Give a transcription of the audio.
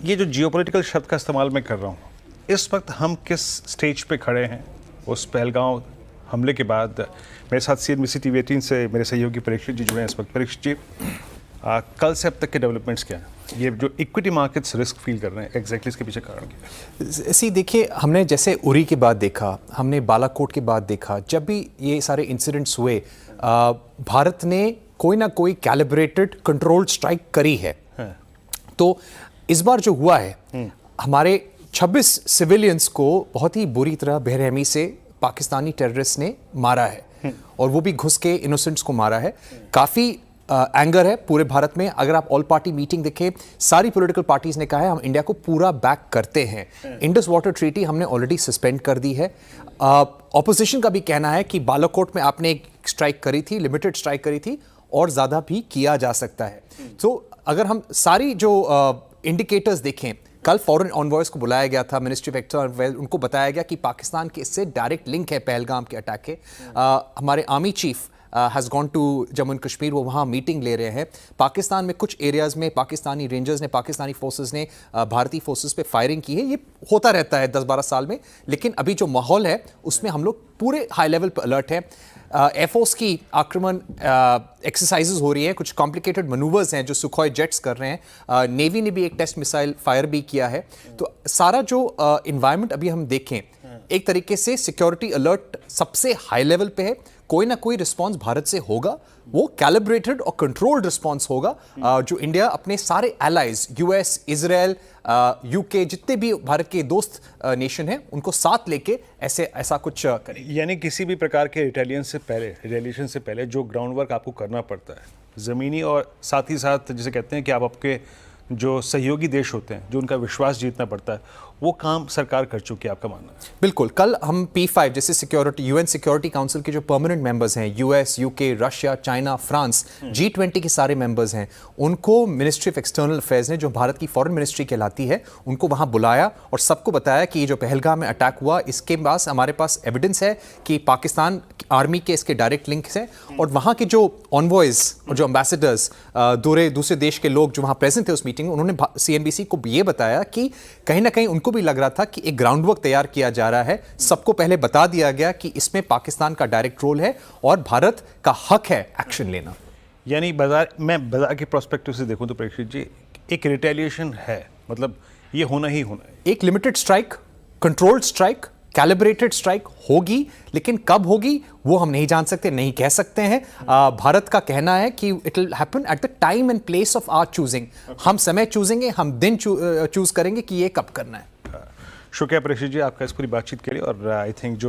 ये जो जियोपॉलिटिकल शब्द का इस्तेमाल मैं कर रहा हूँ, इस वक्त हम किस स्टेज पे खड़े हैं उस पहलगांव हमले के बाद? मेरे साथ CNBC TV 18 से मेरे सहयोगी परीक्षित जी जुड़े हैं इस वक्त। परीक्षित जी, कल से अब तक के डेवलपमेंट्स क्या हैं? ये जो इक्विटी मार्केट्स रिस्क फील कर रहे हैं, एग्जैक्टली इसके पीछे कारण क्या है? देखिए, हमने जैसे उरी के बाद देखा, हमने बालाकोट के बाद देखा, जब भी ये सारे इंसिडेंट्स हुए, भारत ने कोई ना कोई कैलिब्रेटेड कंट्रोल्ड स्ट्राइक करी है। तो इस बार जो हुआ है, हमारे 26 सिविलियंस को बहुत ही बुरी तरह बेरहमी से पाकिस्तानी टेररिस्ट ने मारा है, और वो भी घुस के इनोसेंट्स को मारा है। काफ़ी एंगर है पूरे भारत में। अगर आप ऑल पार्टी मीटिंग देखें, सारी पॉलिटिकल पार्टीज ने कहा है हम इंडिया को पूरा बैक करते हैं। इंडस वाटर ट्रीटी हमने ऑलरेडी सस्पेंड कर दी है। ऑपोजिशन का भी कहना है कि बालाकोट में आपने एक स्ट्राइक करी थी, लिमिटेड स्ट्राइक करी थी, और ज़्यादा भी किया जा सकता है। तो अगर हम सारी जो इंडिकेटर्स देखें, कल फॉरेन ऑनवॉयज को बुलाया गया था, मिनिस्ट्री ऑफ एक्सटर्नल अफेयर्स, उनको बताया गया कि पाकिस्तान के इससे डायरेक्ट लिंक है पहलगाम के अटैक के। हमारे army chief has gone to Jammu and Kashmir, वो वहाँ मीटिंग ले रहे हैं। पाकिस्तान में कुछ एरियाज़ में पाकिस्तानी रेंजर्स ने, पाकिस्तानी फोर्सेस ने भारतीय फोर्सेस पे फायरिंग की है। ये होता रहता है 10-12 साल में, लेकिन अभी जो माहौल है उसमें हम लोग पूरे हाई लेवल पर अलर्ट हैं। एयरफोर्स की आक्रमण एक्सरसाइजेज हो रही है, कुछ कॉम्प्लिकेटेड मनूवर्स हैं जो सुखोई जेट्स कर रहे हैं। नेवी ने भी एक टेस्ट मिसाइल फायर भी किया है। तो सारा जो इन्वायरमेंट अभी हम देखें, एक तरीके से सिक्योरिटी अलर्ट सबसे हाई लेवल पे है। कोई ना कोई रिस्पांस भारत से होगा, वो कैलिब्रेटेड और कंट्रोल्ड रिस्पांस होगा, जो इंडिया अपने सारे एलाइज, यूएस, इजराइल, यूके, जितने भी भारत के दोस्त नेशन हैं, उनको साथ लेके ऐसा कुछ करें। यानी किसी भी प्रकार के रिटेलिएशन से पहले जो ग्राउंड वर्क आपको करना पड़ता है ज़मीनी, और साथ ही साथ जिसे कहते हैं कि आप आपके जो सहयोगी देश होते हैं, जो उनका विश्वास जीतना पड़ता है, वो काम सरकार कर चुकी है, आपका मानना है? बिल्कुल। कल हम P5 जैसे सिक्योरिटी, यूएन सिक्योरिटी काउंसिल के जो परमानेंट मेंबर्स हैं, US, UK, Russia, China, France, G20 के सारे मेंबर्स हैं, उनको मिनिस्ट्री ऑफ एक्सटर्नल अफेयर्स ने, जो भारत की फॉरेन मिनिस्ट्री कहलाती है, उनको वहां बुलाया और सबको बताया कि ये जो पहलगाम में अटैक हुआ, इसके पास हमारे पास एविडेंस है कि पाकिस्तान आर्मी के इसके डायरेक्ट लिंक्स हैं। और वहाँ के जो ऑनवॉयज और जो एम्बेसडर्स, दूसरे देश के लोग जो वहाँ प्रेजेंट थे उस मीटिंग में, उन्होंने CNBC को ये बताया कि कहीं ना कहीं उनको भी लग रहा था कि एक ग्राउंड वर्क तैयार किया जा रहा है। सबको पहले बता दिया गया कि इसमें पाकिस्तान का डायरेक्ट रोल है और भारत का हक है एक्शन लेना। यानी मैं बाजार के प्रोस्पेक्टिव से देखूं तो परीक्षित जी, एक रिटेलिएशन है, मतलब ये होना ही होना है। एक limited strike, controlled strike, calibrated strike होगी, लेकिन कब होगी वो हम नहीं जान सकते, नहीं कह सकते हैं। भारत का कहना है कि it will happen at the time and place of our choosing. हम समय चूजेंगे, हम दिन चूज करेंगे कि ये कब करना है। शुक्रिया परीक्षित जी आपका इस पूरी बातचीत के लिए। और आई थिंक जो